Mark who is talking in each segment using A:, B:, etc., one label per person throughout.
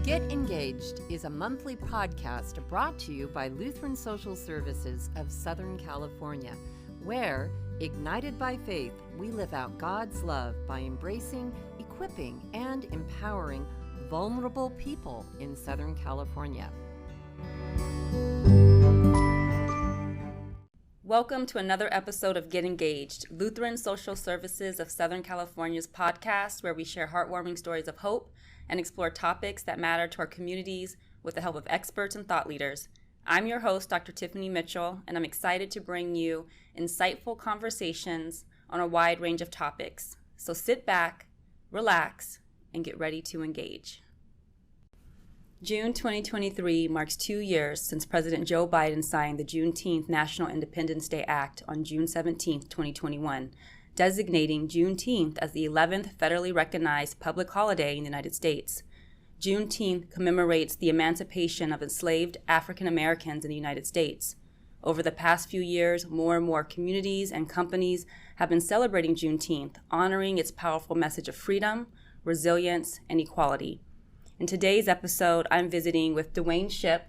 A: Get Engaged is a monthly podcast brought to you by Lutheran Social Services of Southern California, where, ignited by faith, we live out God's love by embracing, equipping, and empowering vulnerable people in Southern California.
B: Welcome to another episode of Get Engaged, Lutheran Social Services of Southern California's podcast, where we share heartwarming stories of hope and explore topics that matter to our communities with the help of experts and thought leaders. I'm your host, Dr. Tiffany Mitchell, and I'm excited to bring you insightful conversations on a wide range of topics. So sit back, relax, and get ready to engage. June 2023 marks 2 years since President Joe Biden signed the Juneteenth National Independence Day Act on June 17, 2021, designating Juneteenth as the 11th federally recognized public holiday in the United States. Juneteenth commemorates the emancipation of enslaved African Americans in the United States. Over the past few years, more and more communities and companies have been celebrating Juneteenth, honoring its powerful message of freedom, resilience, and equality. In today's episode, I'm visiting with Dwayne Shipp,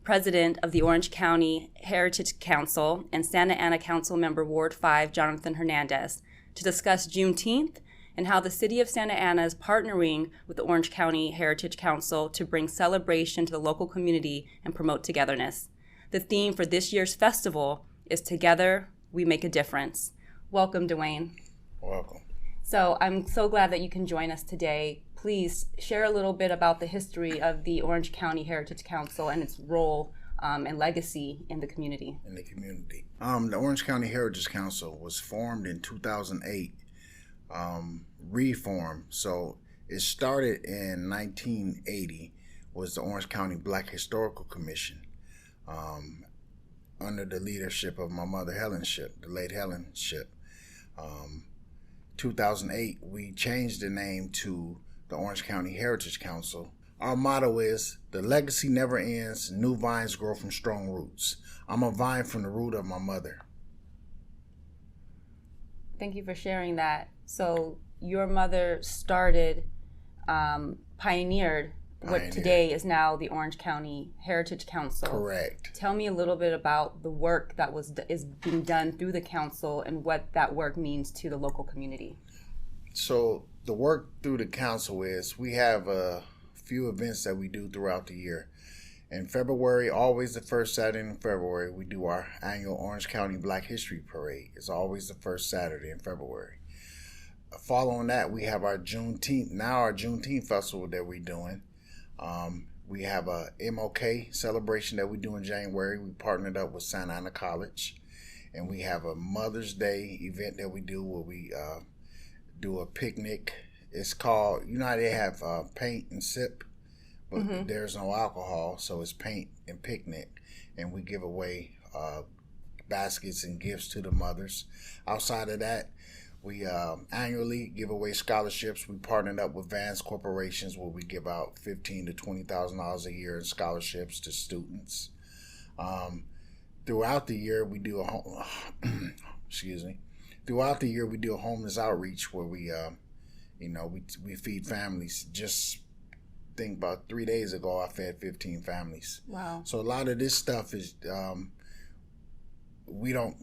B: President of the Orange County Heritage Council, and Santa Ana Council Member Ward 5, Johnathan Hernandez, to discuss Juneteenth and how the city of Santa Ana is partnering with the Orange County Heritage Council to bring celebration to the local community and promote togetherness. The theme for this year's festival is Together We Make a Difference. Welcome, Dwayne.
C: Welcome.
B: So I'm so glad that you can join us today. Please share a little bit about the history of the Orange County Heritage Council and its role and legacy in the community.
C: The Orange County Heritage Council was formed in 2008, reformed. So it started in 1980, was the Orange County Black Historical Commission, under the leadership of my mother, Helen Shipp, the late Helen Shipp. 2008, we changed the name to the Orange County Heritage Council. Our motto is, the legacy never ends, new vines grow from strong roots. I'm a vine from the root of my mother.
B: Thank you for sharing that. So your mother started, pioneered what today is now the Orange County Heritage Council.
C: Correct.
B: Tell me a little bit about the work that is being done through the council and what that work means to the local community.
C: So the work through the council is, we have a few events that we do throughout the year. In February, always the first Saturday in February, we do our annual Orange County Black History Parade. It's always the first Saturday in February. Following that, we have our Juneteenth festival that we're doing. We have a MOK celebration that we do in January. We partnered up with Santa Ana College. And we have a Mother's Day event that we do where we do a picnic. It's called, they have paint and sip, but there's no alcohol, so it's paint and picnic. And we give away baskets and gifts to the mothers. Outside of that, we annually give away scholarships. We partnered up with Vance Corporations where we give out $15,000 to $20,000 a year in scholarships to students. Throughout the year, we do a homeless outreach where we we feed families. Just think about 3 days ago, I fed 15 families.
B: Wow. So
C: a lot of this stuff is, we don't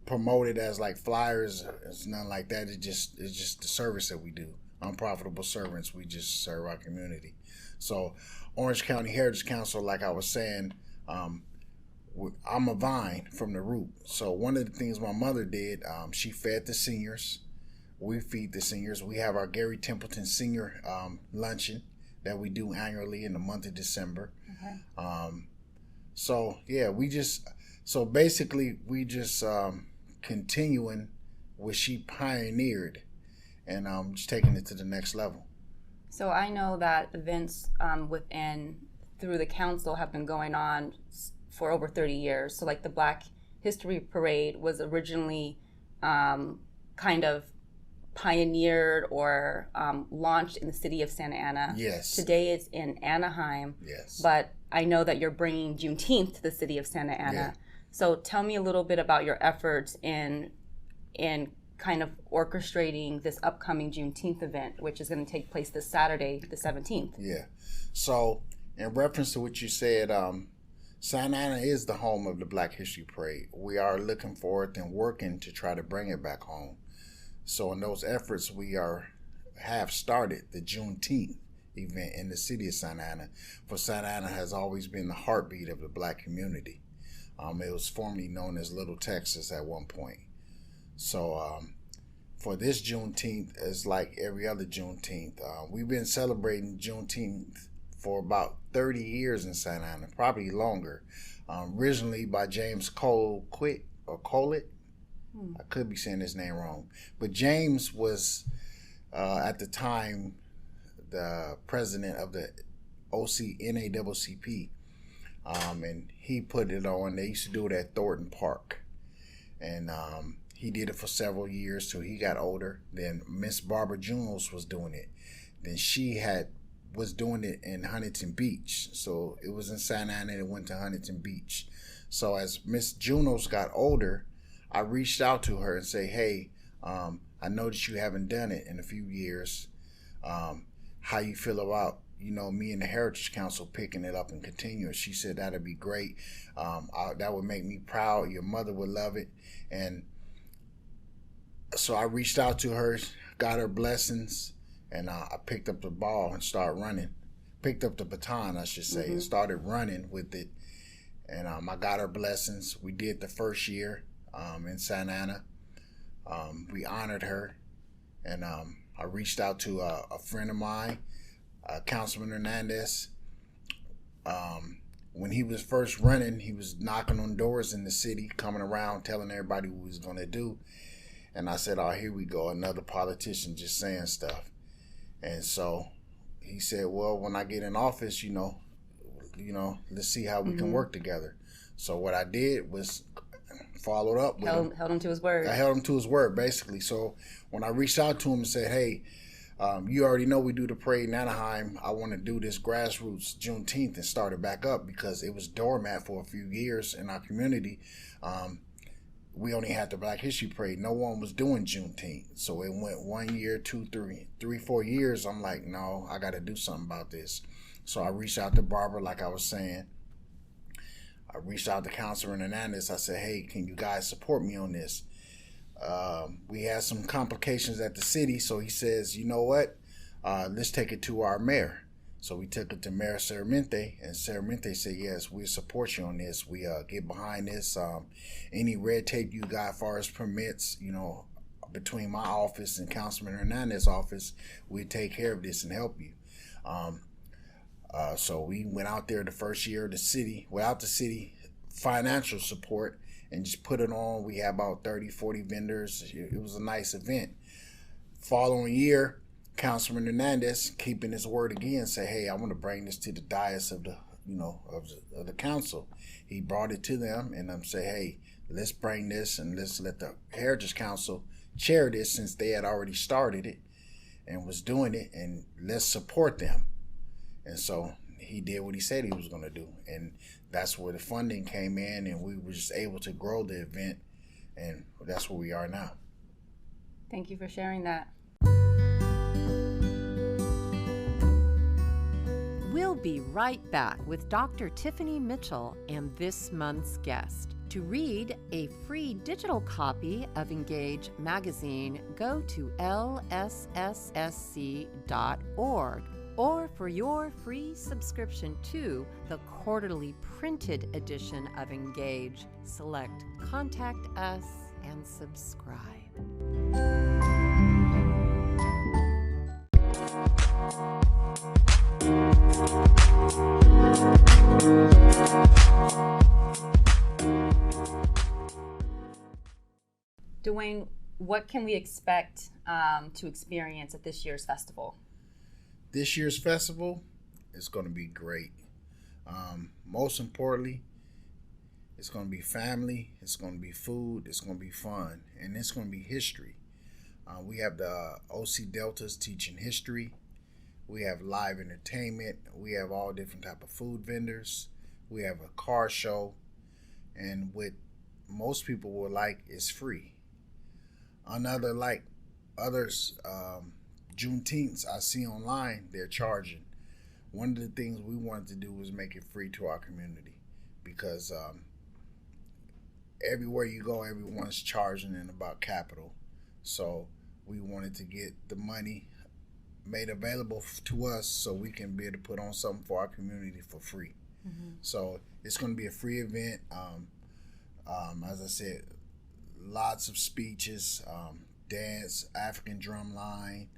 C: promote it as like flyers. It's nothing like that. It's just the service that we do. Unprofitable servants. We just serve our community. So Orange County Heritage Council, like I was saying, I'm a vine from the root. So one of the things my mother did, she fed the seniors. We feed the seniors. We have our Gary Templeton Senior Luncheon that we do annually in the month of December.
B: Okay.
C: We just continuing what she pioneered and just taking it to the next level.
B: So I know that events through the council have been going on for over 30 years. So like the Black History Parade was originally kind of pioneered or launched in the city of Santa Ana.
C: Yes.
B: Today it's in Anaheim.
C: Yes.
B: But I know that you're bringing Juneteenth to the city of Santa Ana.
C: Yeah.
B: So tell me a little bit about your efforts in kind of orchestrating this upcoming Juneteenth event, which is going to take place this Saturday, the 17th.
C: Yeah. So in reference to what you said, Santa Ana is the home of the Black History Parade. We are looking forward and working to try to bring it back home. So in those efforts, we have started the Juneteenth event in the city of Santa Ana. For Santa Ana has always been the heartbeat of the Black community. It was formerly known as Little Texas at one point. So for this Juneteenth, it's like every other Juneteenth. We've been celebrating Juneteenth for about 30 years in Santa Ana, probably longer. Originally by James Colquitt or Colett. I could be saying his name wrong. But James was, at the time, the president of the NAACP. And he put it on. They used to do it at Thornton Park. And he did it for several years till he got older. Then Miss Barbara Junos was doing it. Then she was doing it in Huntington Beach. So it was in Santa Ana and it went to Huntington Beach. So as Miss Junos got older, I reached out to her and say, hey, I noticed you haven't done it in a few years. How you feel about, me and the Heritage Council picking it up and continuing? She said, that'd be great. That would make me proud. Your mother would love it. And so I reached out to her, got her blessings, and I picked up the ball and started running. Picked up the baton, I should say, and started running with it. And I got her blessings. We did the first year in Santa Ana. We honored her. And I reached out to a friend of mine, Councilman Hernandez. When he was first running, he was knocking on doors in the city, coming around, telling everybody what he was going to do. And I said, oh, here we go, another politician just saying stuff. And so he said, well, when I get in office, let's see how we can work together. So what I did was followed up with him.
B: Held him to his word.
C: I held him to his word, basically. So when I reached out to him and said, hey, you already know we do the parade in Anaheim. I want to do this grassroots Juneteenth and start it back up because it was dormant for a few years in our community. We only had the Black History Parade. No one was doing Juneteenth. So it went 1 year, 2, 3, 4 years. I'm like, no, I got to do something about this. So I reached out to Barbara, like I was saying. I reached out to Councilman Hernandez. I said, hey, can you guys support me on this? We had some complications at the city. So he says, you know what? Let's take it to our mayor. So we took it to Mayor Sermente, and Sermente said, yes, we support you on this. We get behind this. Any red tape you got as far as permits, between my office and Councilman Hernandez's office, we take care of this and help you. So we went out there the first year of the city, without the city financial support, and just put it on. We had about 30, 40 vendors. It was a nice event. Following year, Councilman Hernandez, keeping his word again, say, hey, I want to bring this to the dais of the, of the council. He brought it to them and say, hey, let's bring this and let's let the Heritage Council chair this since they had already started it and was doing it, and let's support them. And so he did what he said he was going to do. And that's where the funding came in, and we were just able to grow the event, and that's where we are now.
B: Thank you for sharing that.
A: We'll be right back with Dr. Tiffany Mitchell and this month's guest. To read a free digital copy of Engage magazine, go to lsssc.org. Or for your free subscription to the quarterly printed edition of Engage, select Contact Us and subscribe.
B: Dwayne, what can we expect to experience at this year's festival?
C: This year's festival is going to be great. Most importantly, it's going to be family, it's going to be food, it's going to be fun, and it's going to be history. We have the OC Deltas teaching history. We have live entertainment. We have all different type of food vendors. We have a car show. And what most people will like is free. Another, like others, Juneteenths I see online, they're charging. one of the things we wanted to do was make it free to our community, because everywhere you go, everyone's charging in about capital. So we wanted to get the money made available to us so we can be able to put on something for our community for free. Mm-hmm. So it's going to be a free event. As I said, lots of speeches, dance, African drum line.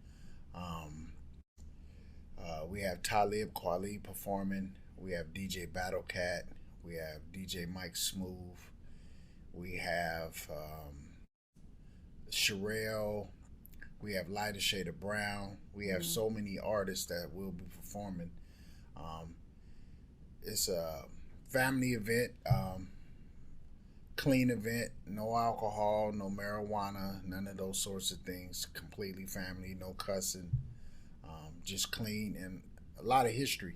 C: We have Talib Kweli performing. We have DJ Battle Cat. We have DJ Mike Smooth. We have Sherelle. We have Lighter Shade of Brown. We have so many artists that will be performing. It's a family event, clean event, no alcohol, no marijuana, none of those sorts of things. Completely family, no cussing, just clean, and a lot of history.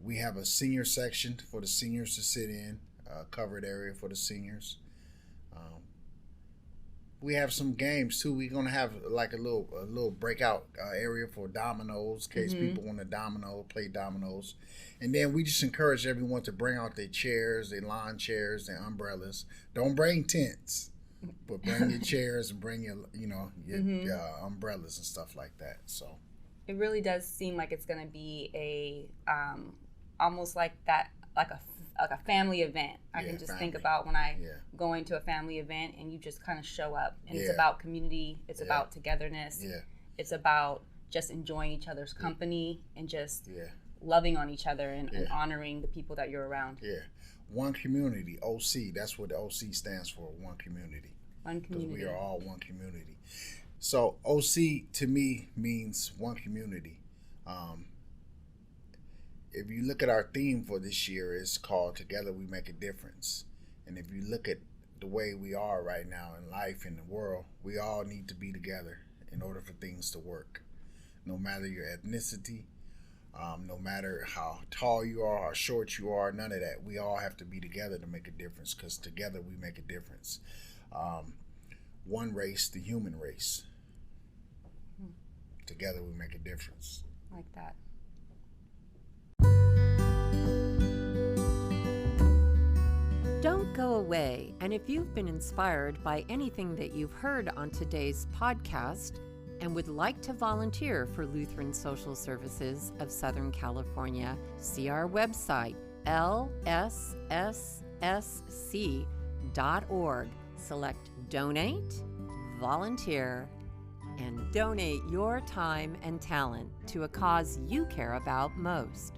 C: We have a senior section for the seniors to sit in, a covered area for the seniors. We have some games too. We're gonna have like a little breakout area for dominoes, in case people want to play dominoes. And then we just encourage everyone to bring out their chairs, their lawn chairs, their umbrellas. Don't bring tents, but bring your chairs and bring your umbrellas and stuff like that. So
B: it really does seem like it's gonna be a almost like that, like a family event. I can just think about when I go into a family event and you just kind of show up, and it's about community, it's about togetherness, it's about just enjoying each other's company and just loving on each other and honoring the people that you're around.
C: One community, OC, that's what the OC stands for, one community.
B: One community.
C: Because we are all one community. So OC to me means one community. If you look at our theme for this year, it's called Together We Make a Difference. And if you look at the way we are right now in life, in the world, we all need to be together in order for things to work. No matter your ethnicity, no matter how tall you are, how short you are, none of that. We all have to be together to make a difference, because together we make a difference. One race, the human race. Together we make a difference.
B: Like that.
A: Don't go away, and if you've been inspired by anything that you've heard on today's podcast and would like to volunteer for Lutheran Social Services of Southern California, see our website, lsssc.org. Select Donate, Volunteer, and donate your time and talent to a cause you care about most.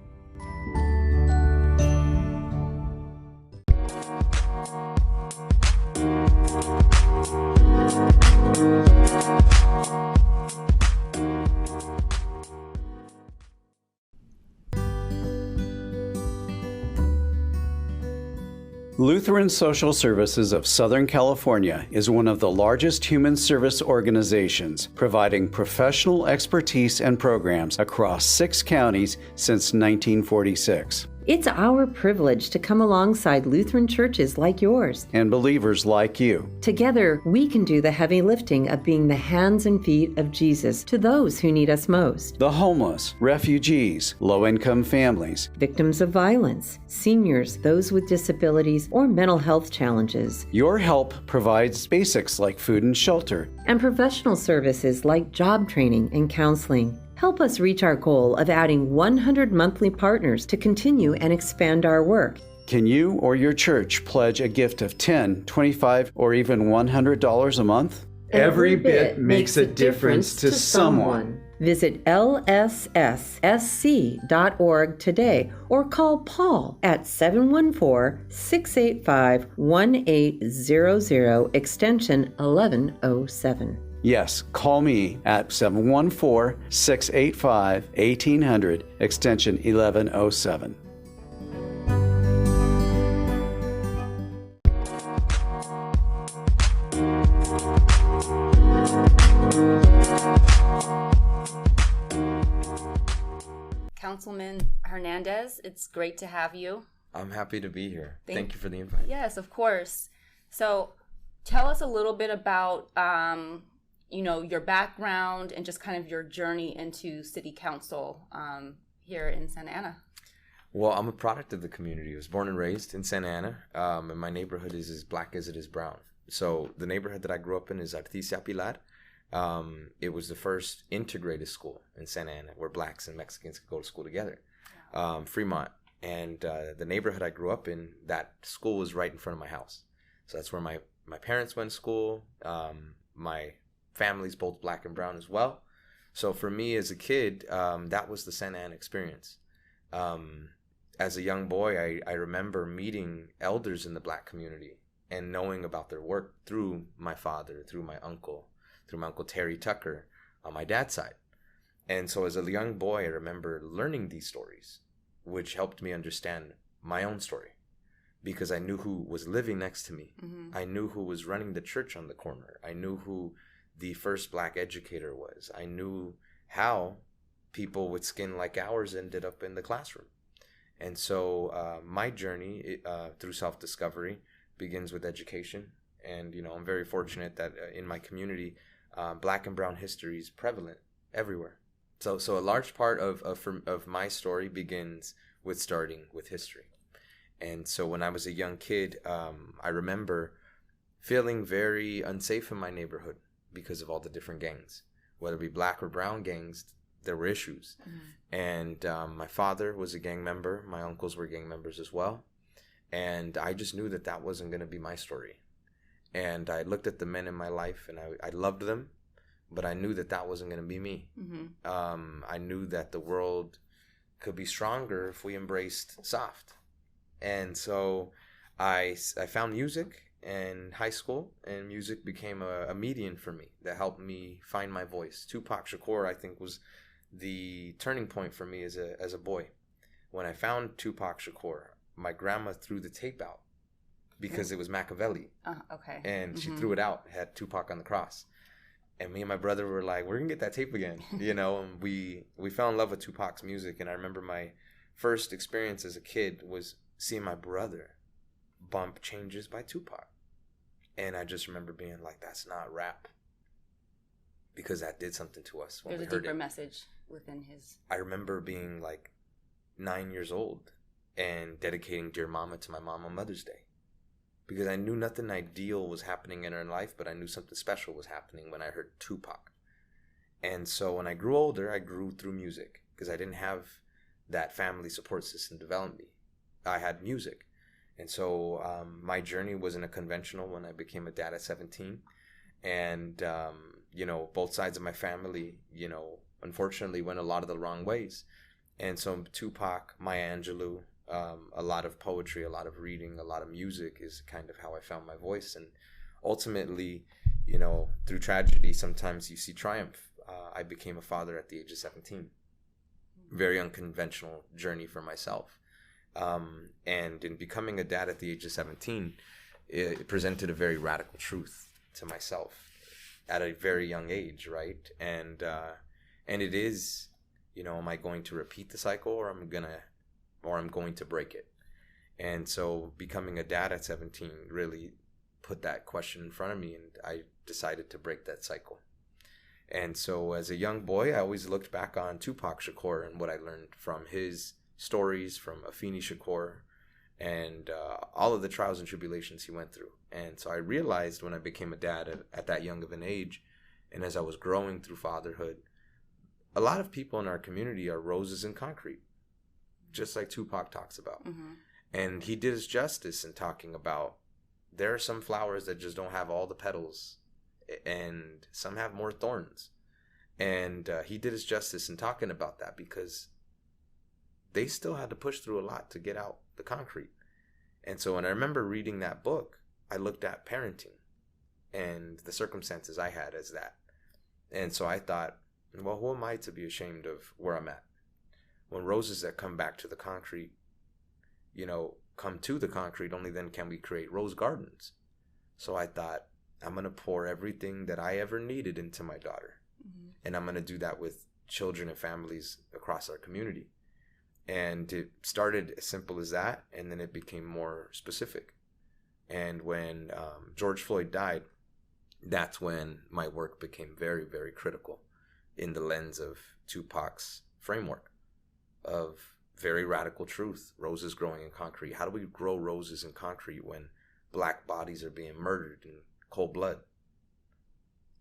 D: Lutheran Social Services of Southern California is one of the largest human service organizations, providing professional expertise and programs across 6 counties since 1946.
A: It's our privilege to come alongside Lutheran churches like yours
D: and believers like you.
A: Together, we can do the heavy lifting of being the hands and feet of Jesus to those who need us most.
D: The homeless, refugees, low-income families,
A: victims of violence, seniors, those with disabilities or mental health challenges.
D: Your help provides basics like food and shelter,
A: and professional services like job training and counseling. Help us reach our goal of adding 100 monthly partners to continue and expand our work.
D: Can you or your church pledge a gift of $10, $25, or even $100 a month?
A: Every bit makes a difference to someone. Visit lsssc.org today or call Paul at 714-685-1800, extension 1107.
D: Yes, call me at 714-685-1800, extension 1107.
B: Councilman Hernandez, it's great to have you.
E: I'm happy to be here. Thank you for the invite.
B: Yes, of course. So tell us a little bit about your background and just kind of your journey into city council here in Santa Ana.
E: Well, I'm a product of the community. I was born and raised in Santa Ana, and my neighborhood is as black as it is brown. So the neighborhood that I grew up in is Artesia Pilar. It was the first integrated school in Santa Ana where blacks and Mexicans could go to school together. Fremont. And the neighborhood I grew up in, that school was right in front of my house. So that's where my parents went to school. My family's both black and brown as well. So for me as a kid, that was the Santa Ana experience. As a young boy, I remember meeting elders in the black community and knowing about their work through my father, through my uncle Terry Tucker on my dad's side. And so as a young boy, I remember learning these stories, which helped me understand my own story because I knew who was living next to me. Mm-hmm. I knew who was running the church on the corner. I knew who the first black educator was. I knew how people with skin like ours ended up in the classroom. And so my journey through self-discovery begins with education. And, I'm very fortunate that in my community, black and brown history is prevalent everywhere. So a large part of my story begins with starting with history. And so when I was a young kid, I remember feeling very unsafe in my neighborhood because of all the different gangs. Whether it be black or brown gangs, there were issues. Mm-hmm. And my father was a gang member. My uncles were gang members as well. And I just knew that wasn't going to be my story. And I looked at the men in my life and I loved them, but I knew that wasn't going to be me. Mm-hmm. I knew that the world could be stronger if we embraced soft. And so I found music in high school, and music became a medium for me that helped me find my voice. Tupac Shakur, I think, was the turning point for me as a boy. When I found Tupac Shakur, my grandma threw the tape out because it was Machiavelli.
B: Okay.
E: And she threw it out, had Tupac on the cross. And me and my brother were like, we're going to get that tape again, and we fell in love with Tupac's music. And I remember my first experience as a kid was seeing my brother bump Changes by Tupac. And I just remember being like, that's not rap. Because that did something to us when we heard it.
B: There's a deeper message within his...
E: I remember being like 9 years old and dedicating Dear Mama to my mom on Mother's Day. Because I knew nothing ideal was happening in her life, but I knew something special was happening when I heard Tupac. And so when I grew older, I grew through music. Because I didn't have that family support system develop me. I had music. And so my journey wasn't a conventional when I became a dad at 17. And, both sides of my family, unfortunately went a lot of the wrong ways. And so Tupac, Maya Angelou, a lot of poetry, a lot of reading, a lot of music is kind of how I found my voice. And ultimately, through tragedy, sometimes you see triumph. I became a father at the age of 17. Very unconventional journey for myself. And in becoming a dad at the age of 17, it presented a very radical truth to myself at a very young age, right? And it is, am I going to repeat the cycle or I'm going to break it? And so becoming a dad at 17 really put that question in front of me, and I decided to break that cycle. And so as a young boy, I always looked back on Tupac Shakur and what I learned from his stories, from Afeni Shakur, and all of the trials and tribulations he went through. And so I realized when I became a dad at that young of an age, and as I was growing through fatherhood, a lot of people in our community are roses in concrete, just like Tupac talks about. Mm-hmm. And he did us justice in talking about there are some flowers that just don't have all the petals, and some have more thorns. And he did us justice in talking about that because they still had to push through a lot to get out the concrete. And so when I remember reading that book, I looked at parenting and the circumstances I had as that. And so I thought, well, who am I to be ashamed of where I'm at? When roses that come back to the concrete, come to the concrete, only then can we create rose gardens. So I thought, I'm going to pour everything that I ever needed into my daughter. Mm-hmm. And I'm going to do that with children and families across our community. And it started as simple as that, and then it became more specific. And when George Floyd died, that's when my work became very, very critical in the lens of Tupac's framework of very radical truth. Roses growing in concrete. How do we grow roses in concrete when black bodies are being murdered in cold blood?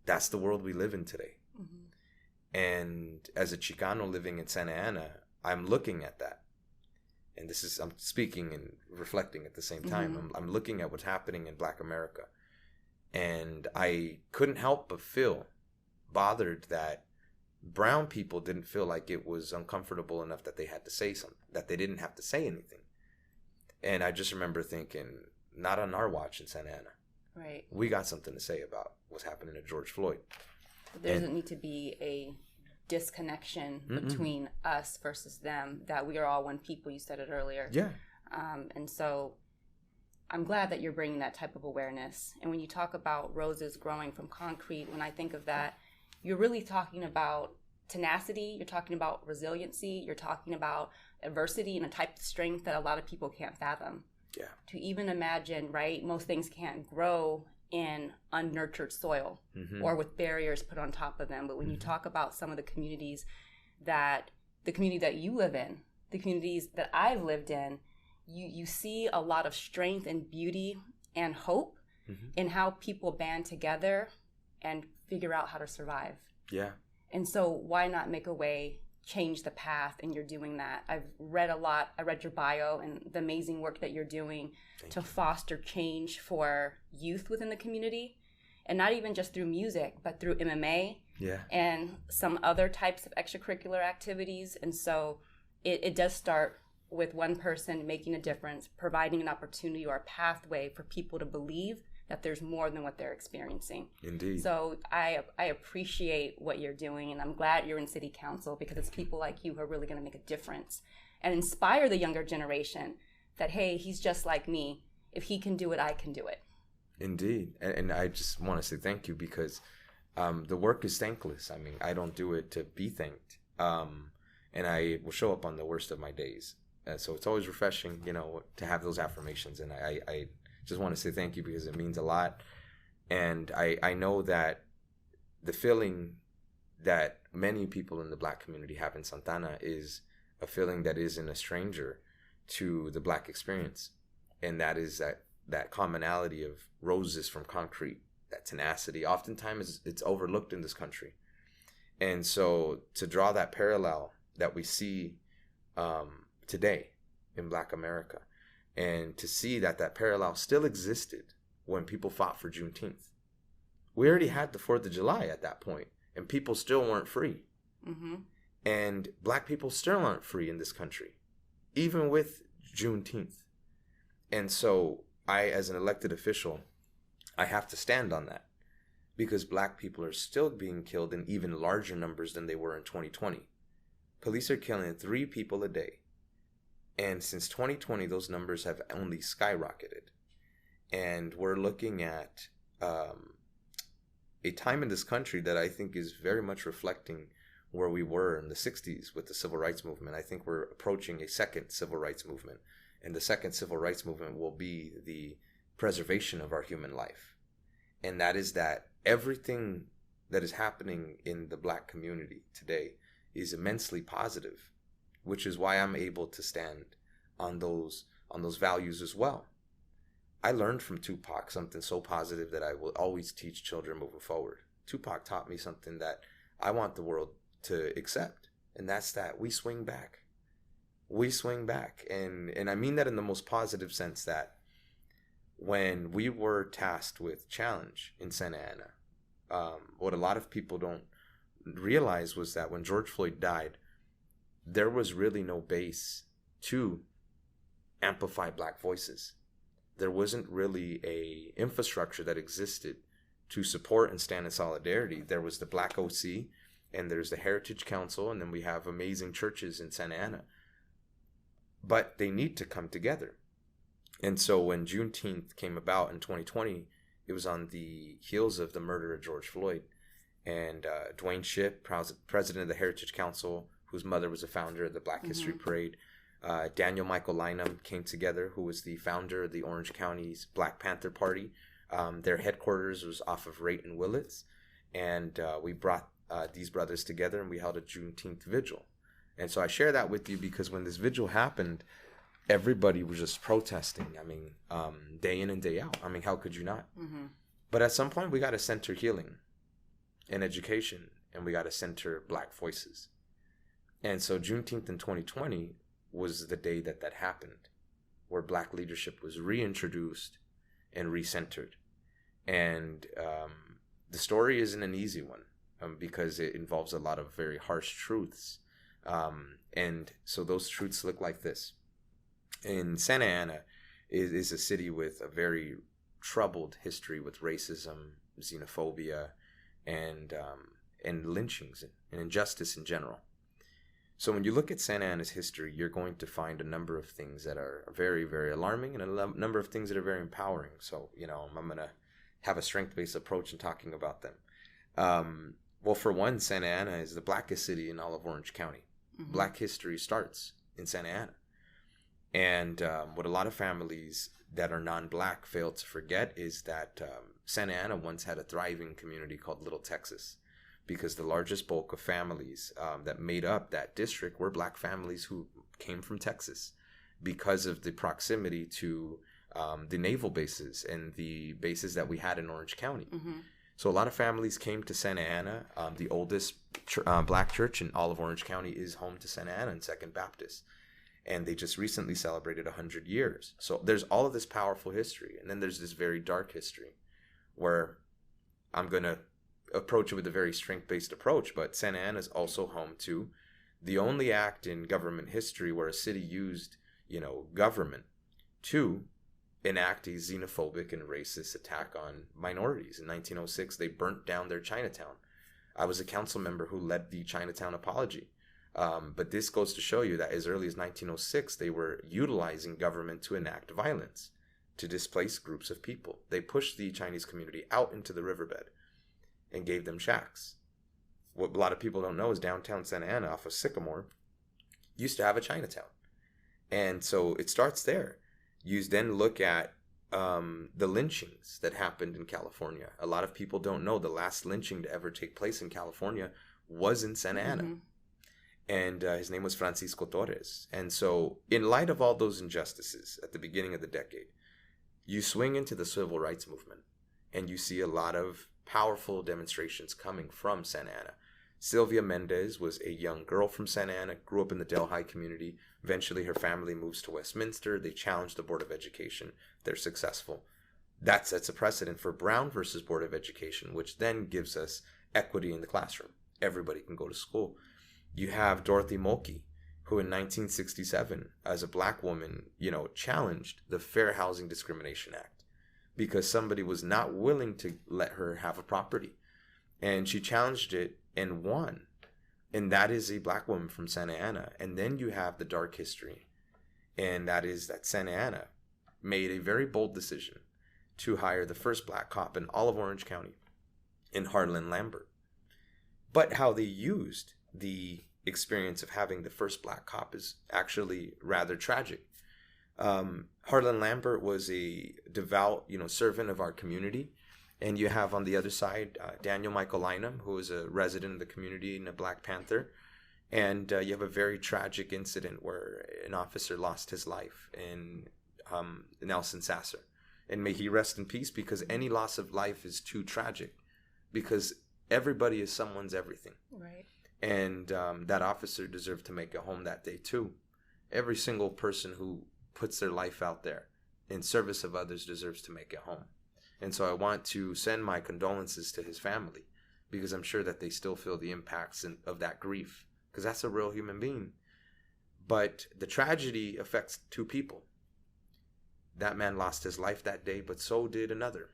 E: That's the world we live in today. Mm-hmm. And as a Chicano living in Santa Ana, I'm looking at that. And I'm speaking and reflecting at the same time. Mm-hmm. I'm looking at what's happening in Black America. And I couldn't help but feel bothered that brown people didn't feel like it was uncomfortable enough that they had to say something, that they didn't have to say anything. And I just remember thinking, not on our watch in Santa Ana.
B: Right.
E: We got something to say about what's happening to George Floyd.
B: There doesn't need to be a disconnection between us versus them, that we are all one people. You said it earlier.
E: Yeah.
B: And so I'm glad that you're bringing that type of awareness. And when you talk about roses growing from concrete, when I think of that, you're really talking about tenacity, you're talking about resiliency, you're talking about adversity and a type of strength that a lot of people can't fathom.
E: Yeah.
B: To even imagine, right, most things can't grow in unnurtured soil or with barriers put on top of them. But when you talk about some of the communities the community that you live in, the communities that I've lived in, you see a lot of strength and beauty and hope in how people band together and figure out how to survive.
E: Yeah.
B: And so why not make a way, change the path? And you're doing that. I've read a lot. I read your bio and the amazing work that you're doing to foster change for youth within the community. And not even just through music, but through MMA and some other types of extracurricular activities. And so it does start with one person making a difference, providing an opportunity or a pathway for people to believe that there's more than what they're experiencing.
E: Indeed.
B: So I appreciate what you're doing, and I'm glad you're in city council, because it's people like you who are really going to make a difference and inspire the younger generation that, hey, he's just like me. If he can do it, I can do it.
E: Indeed. And I just want to say thank you, because the work is thankless. I mean, I don't do it to be thanked. And I will show up on the worst of my days. So it's always refreshing, to have those affirmations. And I just want to say thank you, because it means a lot. And I know that the feeling that many people in the Black community have in Santana is a feeling that isn't a stranger to the Black experience. And that is that commonality of roses from concrete, that tenacity. Oftentimes it's overlooked in this country. And so to draw that parallel that we see today in Black America, and to see that parallel still existed when people fought for Juneteenth. We already had the 4th of July at that point, and people still weren't free. Mm-hmm. And Black people still aren't free in this country, even with Juneteenth. And so I, as an elected official, I have to stand on that, because Black people are still being killed in even larger numbers than they were in 2020. Police are killing 3 people a day. And since 2020, those numbers have only skyrocketed. And we're looking at a time in this country that I think is very much reflecting where we were in the 60s with the civil rights movement. I think we're approaching a second civil rights movement. And the second civil rights movement will be the preservation of our human life. And that is that everything that is happening in the Black community today is immensely positive, which is why I'm able to stand on those values as well. I learned from Tupac something so positive that I will always teach children moving forward. Tupac taught me something that I want the world to accept, and that's that we swing back. We swing back. And I mean that in the most positive sense, that when we were tasked with challenge in Santa Ana, what a lot of people don't realize was that when George Floyd died, there was really no base to amplify Black voices. There wasn't really a infrastructure that existed to support and stand in solidarity. There was the Black OC, and there's the Heritage Council, and then we have amazing churches in Santa Ana. But they need to come together. And so when Juneteenth came about in 2020, it was on the heels of the murder of George Floyd. And Dwayne Shipp, president of the Heritage Council, whose mother was a founder of the Black History Parade. Daniel Michael Lynham came together, who was the founder of the Orange County's Black Panther Party. Their headquarters was off of Raitt and Willits, and we brought these brothers together and we held a Juneteenth vigil. And so I share that with you because when this vigil happened, everybody was just protesting. I mean, day in and day out. I mean, how could you not? Mm-hmm. But at some point, we got to center healing and education, and we got to center Black voices. And so Juneteenth in 2020 was the day that happened, where Black leadership was reintroduced and recentered. And the story isn't an easy one because it involves a lot of very harsh truths. And so those truths look like this. In Santa Ana is a city with a very troubled history with racism, xenophobia, and lynchings and injustice in general. So when you look at Santa Ana's history, you're going to find a number of things that are very, very alarming and a number of things that are very empowering. So, I'm going to have a strength-based approach in talking about them. Well, for one, Santa Ana is the blackest city in all of Orange County. Mm-hmm. Black history starts in Santa Ana. And what a lot of families that are non-Black fail to forget is that Santa Ana once had a thriving community called Little Texas, because the largest bulk of families that made up that district were Black families who came from Texas because of the proximity to the naval bases and the bases that we had in Orange County. Mm-hmm. So a lot of families came to Santa Ana. The oldest Black church in all of Orange County is home to Santa Ana and Second Baptist. And they just recently celebrated 100 years. So there's all of this powerful history. And then there's this very dark history where I'm going to approach it with a very strength-based approach. But Santa Ana is also home to the only act in government history where a city used, government to enact a xenophobic and racist attack on minorities. In 1906, they burnt down their Chinatown. I was a council member who led the Chinatown apology. But this goes to show you that as early as 1906, they were utilizing government to enact violence, to displace groups of people. They pushed the Chinese community out into the riverbed and gave them shacks. What a lot of people don't know is downtown Santa Ana off of Sycamore used to have a Chinatown. And so it starts there. You then look at the lynchings that happened in California. A lot of people don't know the last lynching to ever take place in California was in Santa Ana. Mm-hmm. And his name was Francisco Torres. And so in light of all those injustices at the beginning of the decade, you swing into the civil rights movement and you see a lot of powerful demonstrations coming from Santa Ana. Sylvia Mendez was a young girl from Santa Ana, grew up in the Delhi community. Eventually her family moves to Westminster. They challenge the Board of Education. They're successful. That sets a precedent for Brown versus Board of Education, which then gives us equity in the classroom. Everybody can go to school. You have Dorothy Mulkey, who in 1967, as a Black woman, challenged the Fair Housing Discrimination Act because somebody was not willing to let her have a property. And she challenged it and won. And that is a Black woman from Santa Ana. And then you have the dark history. And that is that Santa Ana made a very bold decision to hire the first Black cop in all of Orange County, in Harlan Lambert. But how they used the experience of having the first Black cop is actually rather tragic. Harlan Lambert was a devout, servant of our community. And you have on the other side, Daniel Michael Lynham, who is a resident of the community and a Black Panther. And you have a very tragic incident where an officer lost his life in Nelson Sasser. And may he rest in peace, because any loss of life is too tragic, because everybody is someone's everything.
B: Right.
E: And that officer deserved to make it home that day too. Every single person who puts their life out there in service of others deserves to make it home. And so I want to send my condolences to his family, because I'm sure that they still feel the impacts of that grief, because that's a real human being. But the tragedy affects two people. That man lost his life that day, but so did another,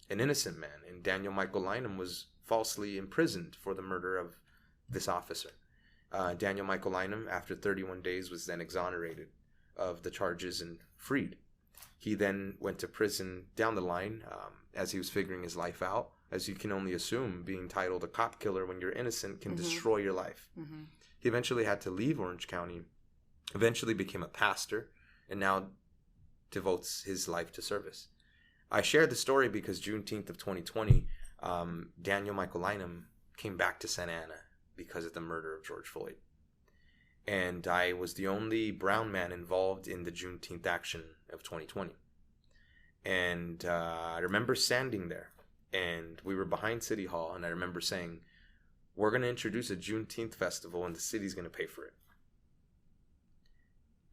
E: an innocent man. And Daniel Michael Lynham was falsely imprisoned for the murder of this officer. Daniel Michael Lynham, after 31 days, was then exonerated of the charges and freed. He then went to prison down the line as he was figuring his life out. As you can only assume, being titled a cop killer when you're innocent can destroy your life. Mm-hmm. He eventually had to leave Orange County, eventually became a pastor, and now devotes his life to service. I share the story because Juneteenth of 2020, Daniel Michael Lynam came back to Santa Ana because of the murder of George Floyd. And I was the only brown man involved in the Juneteenth action of 2020. And I remember standing there, and we were behind City Hall, and I remember saying, we're going to introduce a Juneteenth festival, and the city's going to pay for it.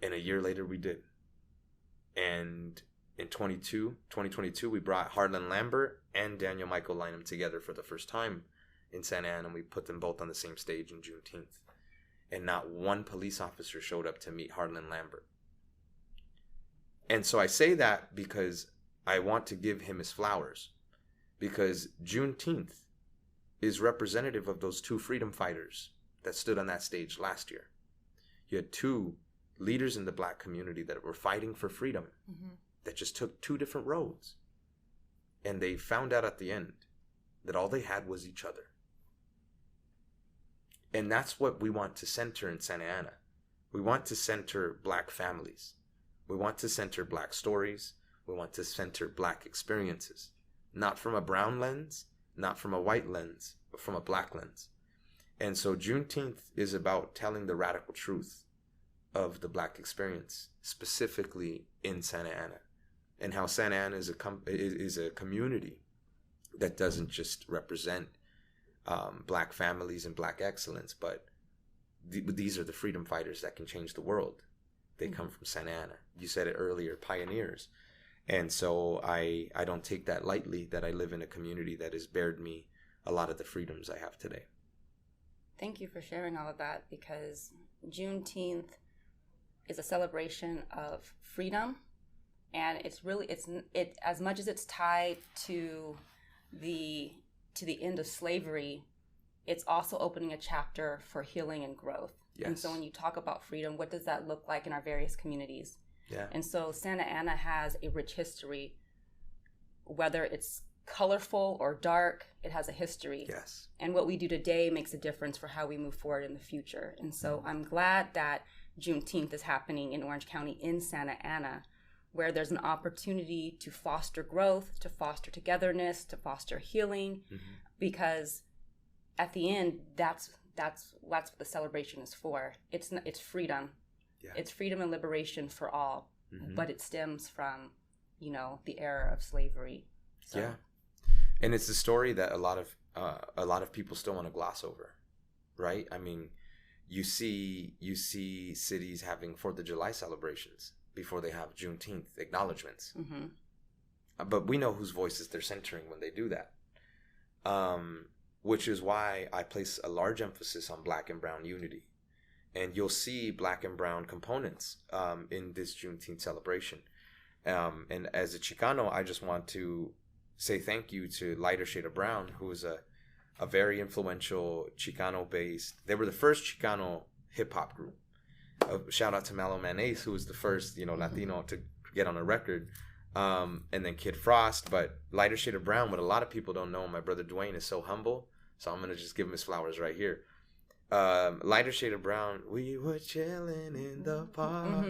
E: And a year later, we did. And in 2022, we brought Harlan Lambert and Daniel Michael Lynam together for the first time in Santa Ana, and we put them both on the same stage in Juneteenth. And not one police officer showed up to meet Harlan Lambert. And so I say that because I want to give him his flowers, because Juneteenth is representative of those two freedom fighters that stood on that stage last year. You had two leaders in the black community that were fighting for freedom, that just took two different roads. And they found out at the end that all they had was each other. And that's what we want to center in Santa Ana. We want to center black families. We want to center black stories. We want to center black experiences. Not from a brown lens, not from a white lens, but from a black lens. And so Juneteenth is about telling the radical truth of the black experience, specifically in Santa Ana, and how Santa Ana is a community that doesn't just represent black families and black excellence, but these are the freedom fighters that can change the world. They come from Santa Ana. You said it earlier, pioneers. And so I don't take that lightly, that I live in a community that has bared me a lot of the freedoms I have today.
B: Thank you for sharing all of that, because Juneteenth is a celebration of freedom, and it's as much as it's tied to the end of slavery, it's also opening a chapter for healing and growth. Yes. And so when you talk about freedom, what does that look like in our various communities? Yeah. And so Santa Ana has a rich history, whether it's colorful or dark, it has a history.
E: Yes.
B: And what we do today makes a difference for how we move forward in the future. And so I'm glad that Juneteenth is happening in Orange County, in Santa Ana, where there's an opportunity to foster growth, to foster togetherness, to foster healing, because at the end, that's what the celebration is for. It's freedom. Yeah. It's freedom and liberation for all, but it stems from, the era of slavery. So.
E: Yeah, and it's a story that a lot of people still want to gloss over, right? I mean, you see cities having 4th of July celebrations before they have Juneteenth acknowledgments. But we know whose voices they're centering when they do that. Which is why I place a large emphasis on black and brown unity. And you'll see black and brown components in this Juneteenth celebration. And as a Chicano, I just want to say thank you to Lighter Shade of Brown, who is a very influential Chicano-based. They were the first Chicano hip-hop group. Shout out to Malo Mayonnaise, who was the first, Latino to get on a record. And then Kid Frost. But Lighter Shade of Brown, what a lot of people don't know, my brother Dwayne is so humble. So I'm going to just give him his flowers right here. Lighter Shade of Brown, we were chilling in the park,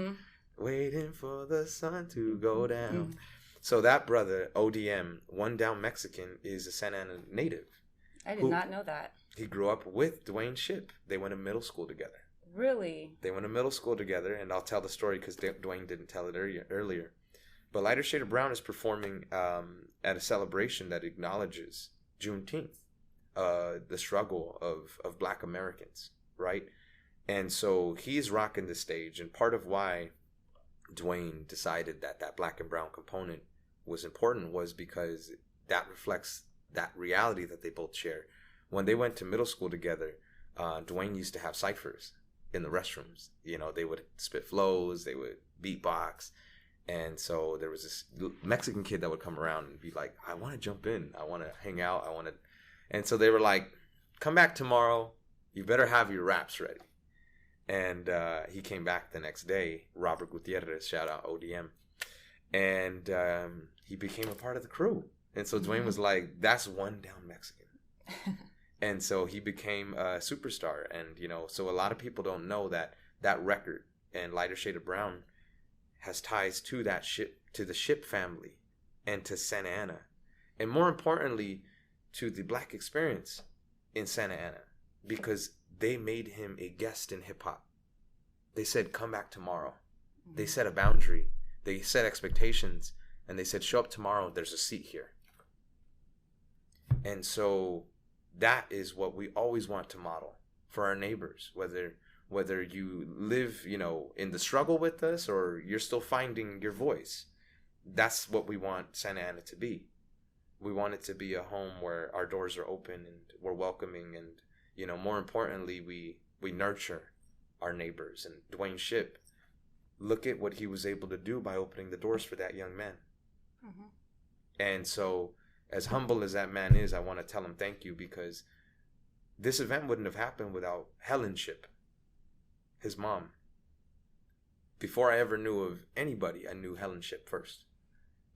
E: waiting for the sun to go down. So that brother, ODM, One Down Mexican, is a Santa Ana native.
B: I did not know that.
E: He grew up with Dwayne Shipp. They went to middle school together.
B: Really?
E: They went to middle school together, and I'll tell the story because Dwayne didn't tell it earlier. But Lighter Shade of Brown is performing at a celebration that acknowledges Juneteenth, the struggle of Black Americans, right? And so he's rocking the stage, and part of why Dwayne decided that Black and brown component was important was because that reflects that reality that they both share. When they went to middle school together, Dwayne used to have ciphers in the restrooms. They would spit flows, they would beatbox. And so there was this Mexican kid that would come around and be like, I want to jump in. I want to hang out. And so they were like, come back tomorrow. You better have your raps ready. And he came back the next day, Robert Gutierrez, shout out ODM. And he became a part of the crew. And so Dwayne was like, that's One Down Mexican. And so he became a superstar. And, so a lot of people don't know that record and Lighter Shade of Brown has ties to the Shipp family and to Santa Ana, and more importantly, to the Black experience in Santa Ana, because they made him a guest in hip hop. They said, come back tomorrow. Mm-hmm. They set a boundary. They set expectations, and they said, show up tomorrow. There's a seat here. And so that is what we always want to model for our neighbors, whether you live, in the struggle with us or you're still finding your voice. That's what we want Santa Ana to be. We want it to be a home where our doors are open and we're welcoming, and more importantly, we nurture our neighbors. And Dwayne Shipp, look at what he was able to do by opening the doors for that young man. Mm-hmm. And so, as humble as that man is, I want to tell him thank you, because this event wouldn't have happened without Helen Shipp, his mom. Before I ever knew of anybody, I knew Helen Shipp first,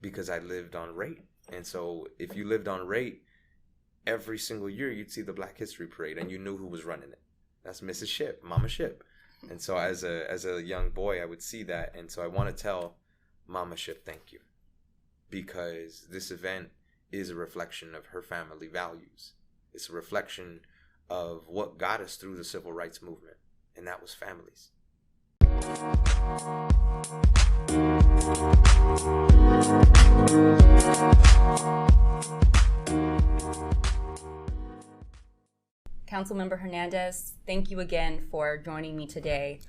E: because I lived on Rate. And so if you lived on Rate, every single year you'd see the Black History Parade, and you knew who was running it. That's Mrs. Shipp, Mama Shipp. And so as a young boy, I would see that. And so I want to tell Mama Shipp thank you, because this event is a reflection of her family values. It's a reflection of what got us through the civil rights movement, and that was families.
B: Councilmember Hernandez, thank you again for joining me today.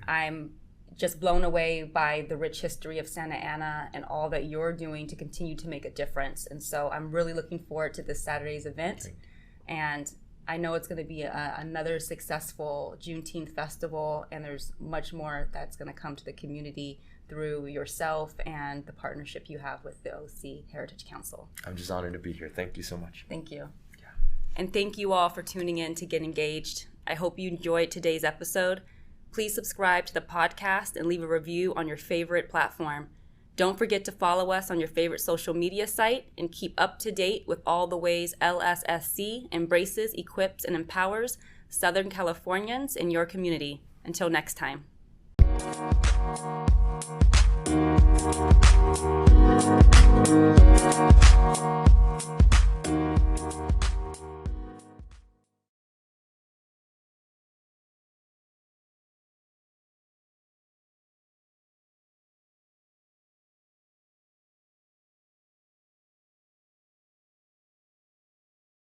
B: I'm just blown away by the rich history of Santa Ana and all that you're doing to continue to make a difference. And so I'm really looking forward to this Saturday's event. And I know it's going to be another successful Juneteenth festival, and there's much more that's going to come to the community through yourself and the partnership you have with the OC Heritage Council.
E: I'm just honored to be here. Thank you so much.
B: Thank you. Yeah. And thank you all for tuning in to Get Engaged. I hope you enjoyed today's episode. Please subscribe to the podcast and leave a review on your favorite platform. Don't forget to follow us on your favorite social media site and keep up to date with all the ways LSSC embraces, equips, and empowers Southern Californians in your community. Until next time.